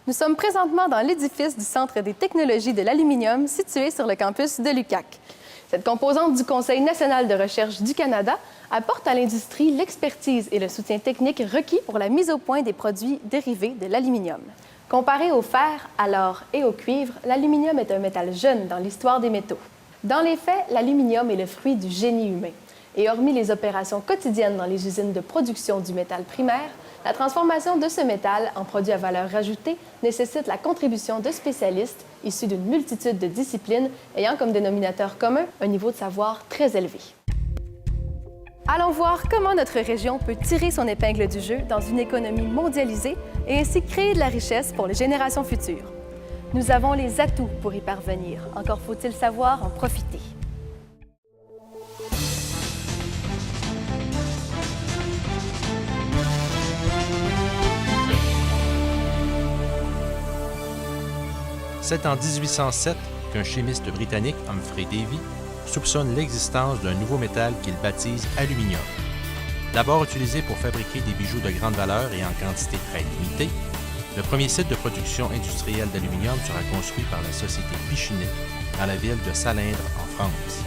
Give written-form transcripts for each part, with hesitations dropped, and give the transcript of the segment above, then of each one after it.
Nous sommes présentement dans l'édifice du Centre des technologies de l'aluminium situé sur le campus de l'UQAC. Cette composante du Conseil national de recherche du Canada apporte à l'industrie l'expertise et le soutien technique requis pour la mise au point des produits dérivés de l'aluminium. Comparé au fer, à l'or et au cuivre, l'aluminium est un métal jeune dans l'histoire des métaux. Dans les faits, l'aluminium est le fruit du génie humain. Et hormis les opérations quotidiennes dans les usines de production du métal primaire, la transformation de ce métal en produit à valeur ajoutée nécessite la contribution de spécialistes issus d'une multitude de disciplines ayant comme dénominateur commun un niveau de savoir très élevé. Allons voir comment notre région peut tirer son épingle du jeu dans une économie mondialisée et ainsi créer de la richesse pour les générations futures. Nous avons les atouts pour y parvenir. Encore faut-il savoir en profiter. C'est en 1807 qu'un chimiste britannique, Humphrey Davy, soupçonne l'existence d'un nouveau métal qu'il baptise aluminium. D'abord utilisé pour fabriquer des bijoux de grande valeur et en quantité très limitée, le premier site de production industrielle d'aluminium sera construit par la société Pichinet dans la ville de Salindre, en France.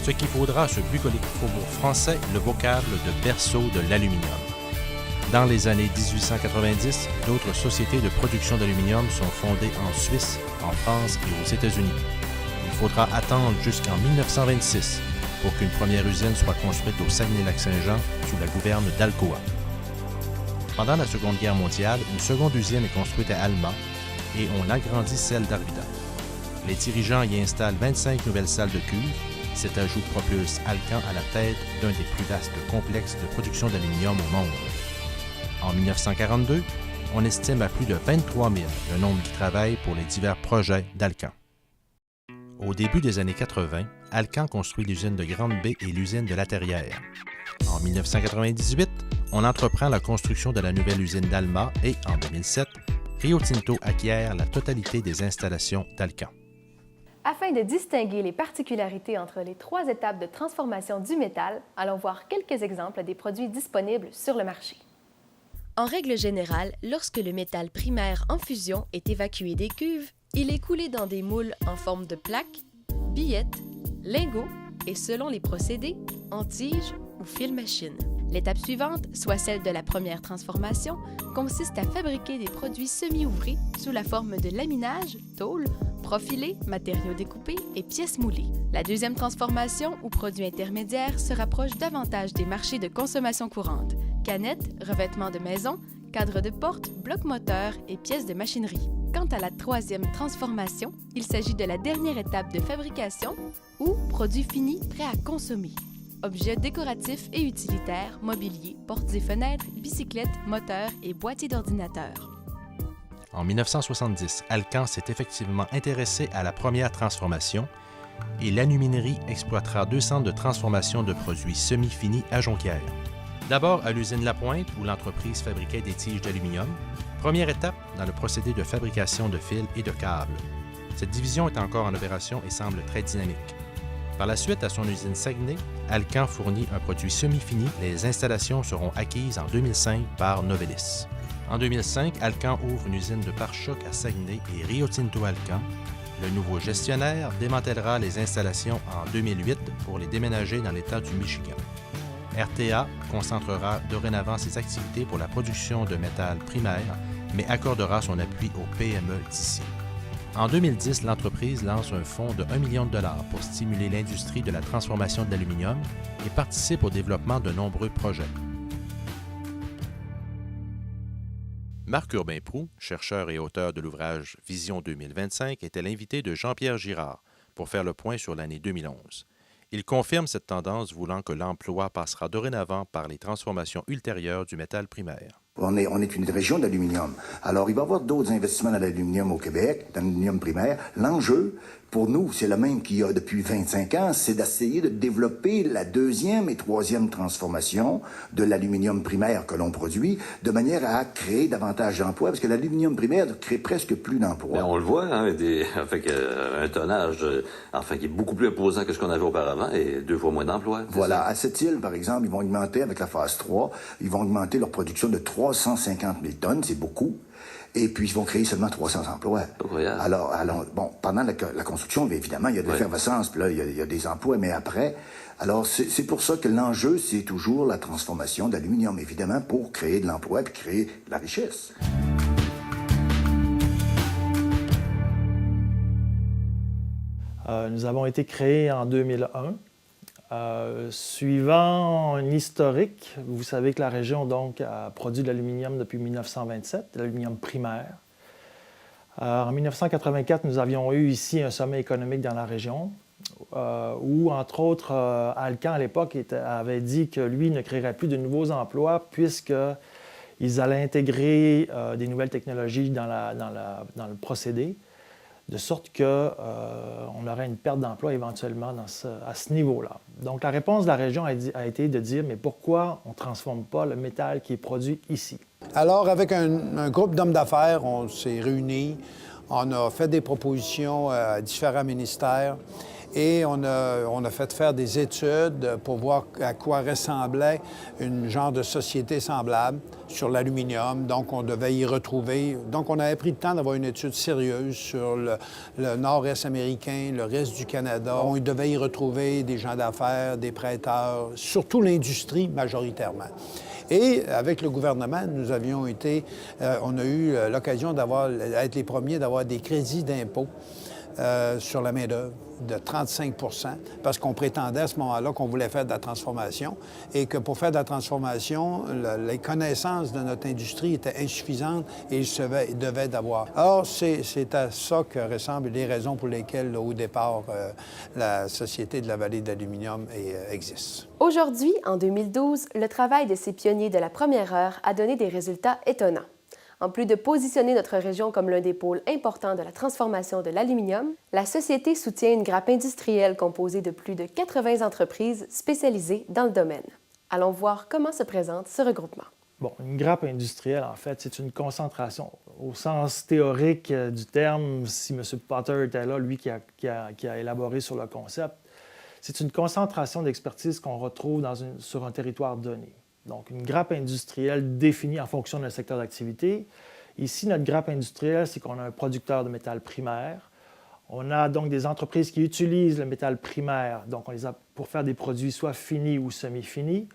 Ce qui vaudra à ce bucolique faubourg français le vocable de berceau de l'aluminium. Dans les années 1890, d'autres sociétés de production d'aluminium sont fondées en Suisse, en France et aux États-Unis. Il faudra attendre jusqu'en 1926 pour qu'une première usine soit construite au Saguenay-Lac-Saint-Jean sous la gouverne d'Alcoa. Pendant la Seconde Guerre mondiale, une seconde usine est construite à Alma et on agrandit celle d'Arvida. Les dirigeants y installent 25 nouvelles salles de cuve. Cet ajout propulse Alcan à la tête d'un des plus vastes complexes de production d'aluminium au monde. En 1942, on estime à plus de 23 000 le nombre qui travaillent pour les divers projets d'Alcan. Au début des années 80, Alcan construit l'usine de Grande-Bay et l'usine de La Terrière. En 1998, on entreprend la construction de la nouvelle usine d'Alma et, en 2007, Rio Tinto acquiert la totalité des installations d'Alcan. Afin de distinguer les particularités entre les trois étapes de transformation du métal, allons voir quelques exemples des produits disponibles sur le marché. En règle générale, lorsque le métal primaire en fusion est évacué des cuves, il est coulé dans des moules en forme de plaques, billettes, lingots et, selon les procédés, en tige ou fil machine. L'étape suivante, soit celle de la première transformation, consiste à fabriquer des produits semi-ouvrés sous la forme de laminage, tôle, profilés, matériaux découpés et pièces moulées. La deuxième transformation, ou produit intermédiaire, se rapproche davantage des marchés de consommation courante: canettes, revêtements de maison, cadres de porte, blocs moteurs et pièces de machinerie. Quant à la troisième transformation, il s'agit de la dernière étape de fabrication ou produit fini prêt à consommer. Objets décoratifs et utilitaires, mobilier, portes et fenêtres, bicyclettes, moteurs et boîtiers d'ordinateur. En 1970, Alcan s'est effectivement intéressé à la première transformation et l'aluminerie exploitera 2 centres de transformation de produits semi-finis à Jonquière. D'abord à l'usine Lapointe, où l'entreprise fabriquait des tiges d'aluminium. Première étape dans le procédé de fabrication de fils et de câbles. Cette division est encore en opération et semble très dynamique. Par la suite, à son usine Saguenay, Alcan fournit un produit semi-fini. Les installations seront acquises en 2005 par Novelis. En 2005, Alcan ouvre une usine de pare-chocs à Saguenay et Rio Tinto Alcan, le nouveau gestionnaire, démantèlera les installations en 2008 pour les déménager dans l'État du Michigan. RTA concentrera dorénavant ses activités pour la production de métal primaire, mais accordera son appui aux PME d'ici. En 2010, l'entreprise lance un fonds de 1 million de dollars pour stimuler l'industrie de la transformation de l'aluminium et participe au développement de nombreux projets. Marc-Urbain Proulx, chercheur et auteur de l'ouvrage Vision 2025, était l'invité de Jean-Pierre Girard pour faire le point sur l'année 2011. Il confirme cette tendance, voulant que l'emploi passera dorénavant par les transformations ultérieures du métal primaire. On est une région d'aluminium. Alors, il va y avoir d'autres investissements dans l'aluminium au Québec, dans l'aluminium primaire. L'enjeu, pour nous, c'est le même qu'il y a depuis 25 ans, c'est d'essayer de développer la deuxième et troisième transformation de l'aluminium primaire que l'on produit, de manière à créer davantage d'emplois, parce que l'aluminium primaire crée presque plus d'emplois. Bien, on le voit, hein, avec un tonnage qui est beaucoup plus imposant que ce qu'on avait auparavant et 2 fois moins d'emplois. Voilà. À cette île, par exemple, ils vont augmenter, avec la phase 3, ils vont augmenter leur production de 350 000 tonnes, c'est beaucoup. Et puis, ils vont créer seulement 300 emplois. Alors, bon, pendant la construction, bien évidemment, il y a de l'effervescence, puis là, il y a des emplois, mais après... Alors, c'est pour ça que l'enjeu, c'est toujours la transformation d'aluminium, évidemment, pour créer de l'emploi puis créer de la richesse. Nous avons été créés en 2001. Suivant un historique, vous savez que la région donc, a produit de l'aluminium depuis 1927, de l'aluminium primaire. En 1984, nous avions eu ici un sommet économique dans la région où, entre autres, Alcan, à l'époque, avait dit que lui ne créerait plus de nouveaux emplois puisqu'ils allaient intégrer des nouvelles technologies dans le procédé, de sorte qu'on aurait une perte d'emploi éventuellement à ce niveau-là. Donc, la réponse de la région a été de dire, mais pourquoi on ne transforme pas le métal qui est produit ici? Alors, avec un groupe d'hommes d'affaires, on s'est réunis, on a fait des propositions à différents ministères et on a fait faire des études pour voir à quoi ressemblait une genre de société semblable sur l'aluminium. Donc, on devait y retrouver... Donc, on avait pris le temps d'avoir une étude sérieuse sur le nord-est américain, le reste du Canada. On devait y retrouver des gens d'affaires, des prêteurs, surtout l'industrie majoritairement. Et avec le gouvernement, nous avions été... on a eu l'occasion d'être les premiers d'avoir des crédits d'impôt sur la main-d'œuvre de 35 % parce qu'on prétendait à ce moment-là qu'on voulait faire de la transformation et que pour faire de la transformation, les connaissances de notre industrie étaient insuffisantes et il devait d'avoir. Or, c'est à ça que ressemblent les raisons pour lesquelles, au départ, la Société de la vallée d'aluminium existe. Aujourd'hui, en 2012, le travail de ces pionniers de la première heure a donné des résultats étonnants. En plus de positionner notre région comme l'un des pôles importants de la transformation de l'aluminium, la société soutient une grappe industrielle composée de plus de 80 entreprises spécialisées dans le domaine. Allons voir comment se présente ce regroupement. Bon, une grappe industrielle, en fait, c'est une concentration. Au sens théorique du terme, si M. Potter était là, lui qui a élaboré sur le concept, c'est une concentration d'expertise qu'on retrouve sur un territoire donné. Donc, une grappe industrielle définie en fonction d'un secteur d'activité. Ici, notre grappe industrielle, c'est qu'on a un producteur de métal primaire. On a donc des entreprises qui utilisent le métal primaire, donc on les a pour faire des produits soit finis ou semi-finis.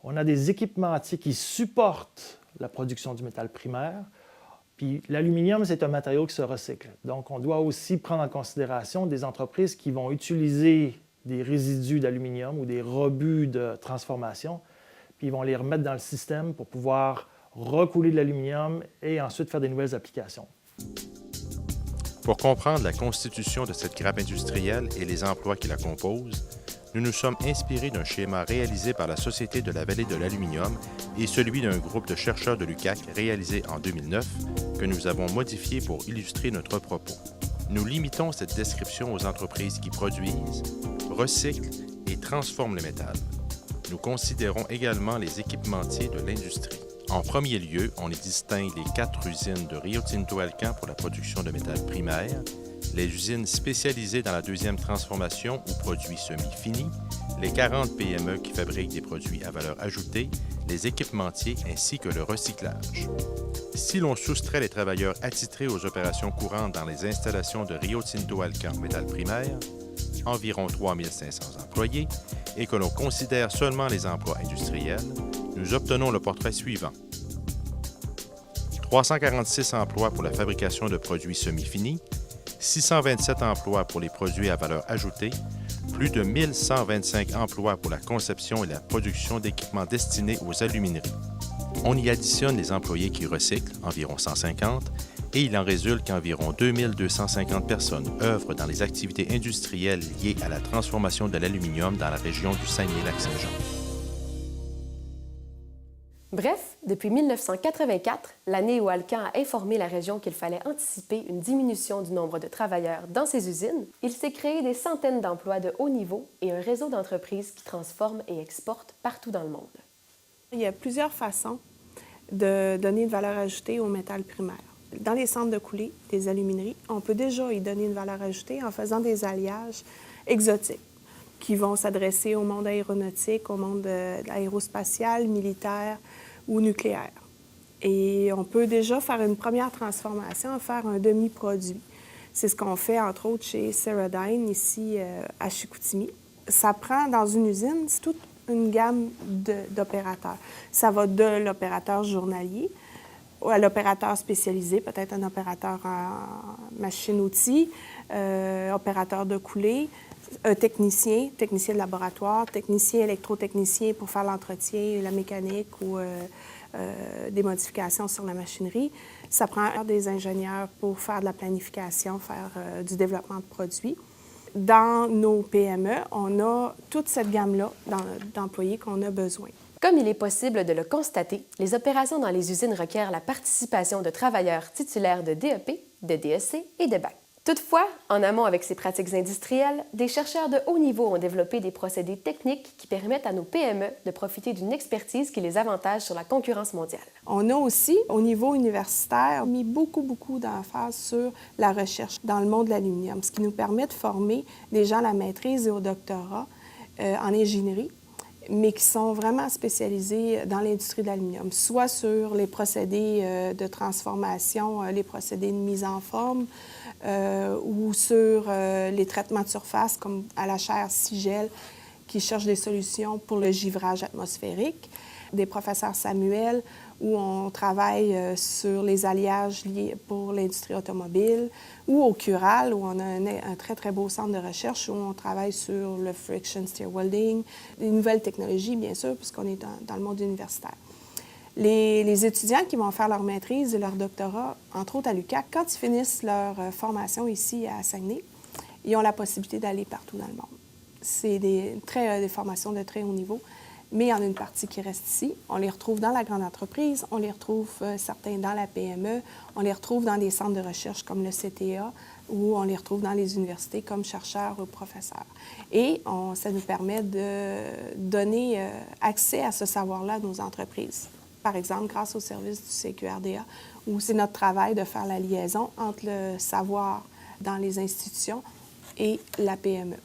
On a des équipementiers qui supportent la production du métal primaire. Puis l'aluminium, c'est un matériau qui se recycle. Donc, on doit aussi prendre en considération des entreprises qui vont utiliser des résidus d'aluminium ou des rebuts de transformation, puis ils vont les remettre dans le système pour pouvoir recouler de l'aluminium et ensuite faire des nouvelles applications. Pour comprendre la constitution de cette grappe industrielle et les emplois qui la composent, nous nous sommes inspirés d'un schéma réalisé par la Société de la vallée de l'aluminium et celui d'un groupe de chercheurs de l'UQAC réalisé en 2009 que nous avons modifié pour illustrer notre propos. Nous limitons cette description aux entreprises qui produisent, recyclent et transforment le métal. Nous considérons également les équipementiers de l'industrie. En premier lieu, on y distingue les 4 usines de Rio Tinto Alcan pour la production de métal primaire, les usines spécialisées dans la deuxième transformation ou produits semi-finis, les 40 PME qui fabriquent des produits à valeur ajoutée, les équipementiers ainsi que le recyclage. Si l'on soustrait les travailleurs attitrés aux opérations courantes dans les installations de Rio Tinto Alcan métal primaire, environ 3 500 employés, et que l'on considère seulement les emplois industriels, nous obtenons le portrait suivant. 346 emplois pour la fabrication de produits semi-finis, 627 emplois pour les produits à valeur ajoutée, plus de 1125 emplois pour la conception et la production d'équipements destinés aux alumineries. On y additionne les employés qui recyclent, environ 150, et il en résulte qu'environ 2250 personnes œuvrent dans les activités industrielles liées à la transformation de l'aluminium dans la région du Saguenay-Lac-Saint-Jean. Bref, depuis 1984, l'année où Alcan a informé la région qu'il fallait anticiper une diminution du nombre de travailleurs dans ses usines, il s'est créé des centaines d'emplois de haut niveau et un réseau d'entreprises qui transforment et exportent partout dans le monde. Il y a plusieurs façons de donner une valeur ajoutée au métal primaire. Dans les centres de coulée des alumineries, on peut déjà y donner une valeur ajoutée en faisant des alliages exotiques qui vont s'adresser au monde aéronautique, au monde aérospatial, militaire ou nucléaire. Et on peut déjà faire une première transformation, faire un demi-produit. C'est ce qu'on fait, entre autres, chez Ceradyne, ici à Chicoutimi. Ça prend, dans une usine, toute une gamme d'opérateurs. Ça va de l'opérateur journalier à l'opérateur spécialisé, peut-être un opérateur en machine-outil, opérateur de coulée, un technicien de laboratoire, technicien électrotechnicien pour faire l'entretien, la mécanique ou des modifications sur la machinerie. Ça prend des ingénieurs pour faire de la planification, faire du développement de produits. Dans nos PME, on a toute cette gamme-là d'employés qu'on a besoin. Comme il est possible de le constater, les opérations dans les usines requièrent la participation de travailleurs titulaires de DEP, de DSC et de BAC. Toutefois, en amont avec ces pratiques industrielles, des chercheurs de haut niveau ont développé des procédés techniques qui permettent à nos PME de profiter d'une expertise qui les avantage sur la concurrence mondiale. On a aussi, au niveau universitaire, mis beaucoup d'emphase sur la recherche dans le monde de l'aluminium, ce qui nous permet de former des gens à la maîtrise et au doctorat en ingénierie, mais qui sont vraiment spécialisés dans l'industrie de l'aluminium, soit sur les procédés de transformation, les procédés de mise en forme, ou sur les traitements de surface, comme à la chaire Sigel, qui cherchent des solutions pour le givrage atmosphérique. Des professeurs Samuel, où on travaille sur les alliages liés pour l'industrie automobile, ou au Cural, où on a un très beau centre de recherche où on travaille sur le friction stir welding, des nouvelles technologies, bien sûr, puisqu'on est dans le monde universitaire. Les étudiants qui vont faire leur maîtrise et leur doctorat, entre autres à l'UQAC, quand ils finissent leur formation ici à Saguenay, ils ont la possibilité d'aller partout dans le monde. C'est des formations de très haut niveau, mais il y en a une partie qui reste ici. On les retrouve dans la grande entreprise, on les retrouve certains dans la PME, on les retrouve dans des centres de recherche comme le CTA, ou on les retrouve dans les universités comme chercheurs ou professeurs. Et ça nous permet de donner accès à ce savoir-là à nos entreprises. Par exemple, grâce au service du CQRDA, où c'est notre travail de faire la liaison entre le savoir dans les institutions et la PME.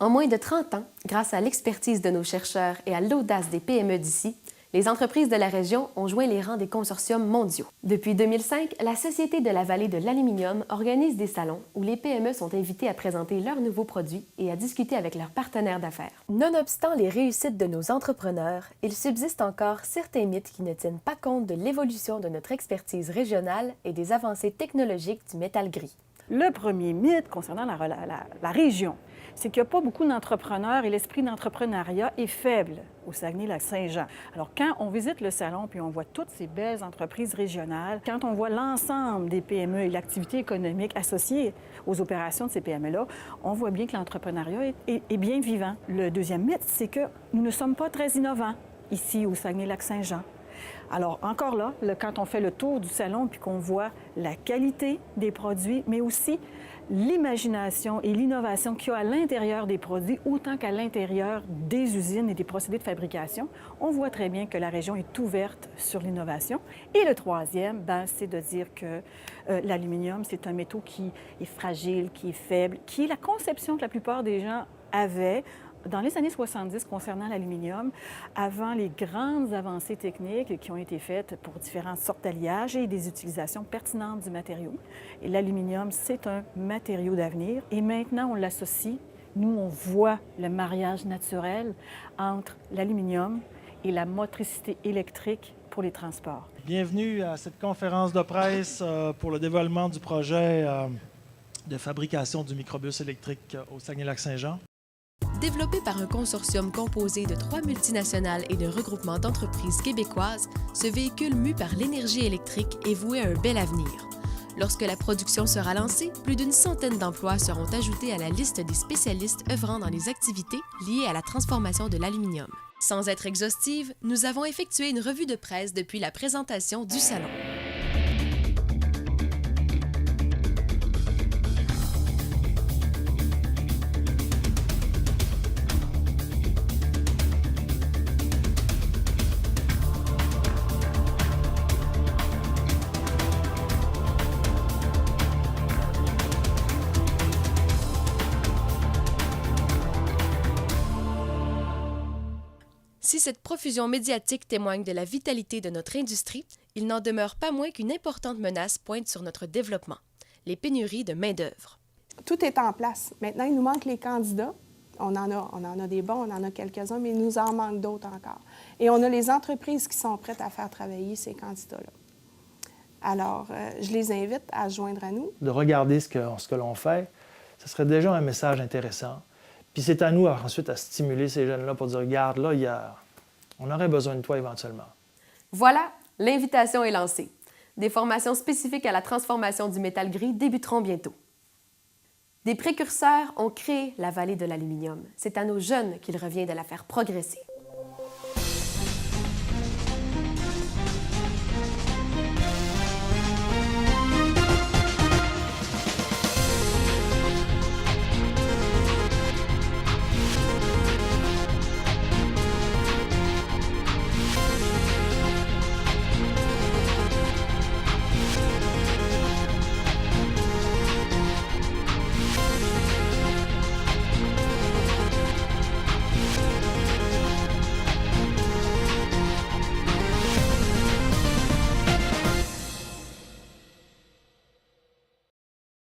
En moins de 30 ans, grâce à l'expertise de nos chercheurs et à l'audace des PME d'ici, les entreprises de la région ont joint les rangs des consortiums mondiaux. Depuis 2005, la Société de la vallée de l'aluminium organise des salons où les PME sont invitées à présenter leurs nouveaux produits et à discuter avec leurs partenaires d'affaires. Nonobstant les réussites de nos entrepreneurs, il subsiste encore certains mythes qui ne tiennent pas compte de l'évolution de notre expertise régionale et des avancées technologiques du métal gris. Le premier mythe concernant la région, c'est qu'il n'y a pas beaucoup d'entrepreneurs et l'esprit d'entrepreneuriat est faible au Saguenay-Lac-Saint-Jean. Alors, quand on visite le salon puis on voit toutes ces belles entreprises régionales, quand on voit l'ensemble des PME et l'activité économique associée aux opérations de ces PME-là, on voit bien que l'entrepreneuriat est bien vivant. Le deuxième mythe, c'est que nous ne sommes pas très innovants ici au Saguenay-Lac-Saint-Jean. Alors, encore là, quand on fait le tour du salon puis qu'on voit la qualité des produits, mais aussi l'imagination et l'innovation qu'il y a à l'intérieur des produits, autant qu'à l'intérieur des usines et des procédés de fabrication, on voit très bien que la région est ouverte sur l'innovation. Et le troisième, c'est de dire que l'aluminium, c'est un métaux qui est fragile, qui est faible, qui est la conception que la plupart des gens avaient dans les années 70 concernant l'aluminium, avant les grandes avancées techniques qui ont été faites pour différentes sortes d'alliages et des utilisations pertinentes du matériau. Et l'aluminium, c'est un matériau d'avenir. Et maintenant, on l'associe, nous, on voit le mariage naturel entre l'aluminium et la motricité électrique pour les transports. Bienvenue à cette conférence de presse pour le dévoilement du projet de fabrication du microbus électrique au Saguenay-Lac-Saint-Jean. Développé par un consortium composé de 3 multinationales et de regroupements d'entreprises québécoises, ce véhicule mû par l'énergie électrique est voué à un bel avenir. Lorsque la production sera lancée, plus d'une centaine d'emplois seront ajoutés à la liste des spécialistes œuvrant dans les activités liées à la transformation de l'aluminium. Sans être exhaustive, nous avons effectué une revue de presse depuis la présentation du salon. Si cette profusion médiatique témoigne de la vitalité de notre industrie, il n'en demeure pas moins qu'une importante menace pointe sur notre développement, les pénuries de main-d'œuvre. Tout est en place. Maintenant, il nous manque les candidats. On en a des bons, on en a quelques-uns, mais il nous en manque d'autres encore. Et on a les entreprises qui sont prêtes à faire travailler ces candidats-là. Alors, je les invite à se joindre à nous. De regarder ce que l'on fait, ce serait déjà un message intéressant. Puis c'est à nous ensuite à stimuler ces jeunes-là pour dire, regarde, là, on aurait besoin de toi éventuellement. Voilà, l'invitation est lancée. Des formations spécifiques à la transformation du métal gris débuteront bientôt. Des précurseurs ont créé la vallée de l'aluminium. C'est à nos jeunes qu'il revient de la faire progresser.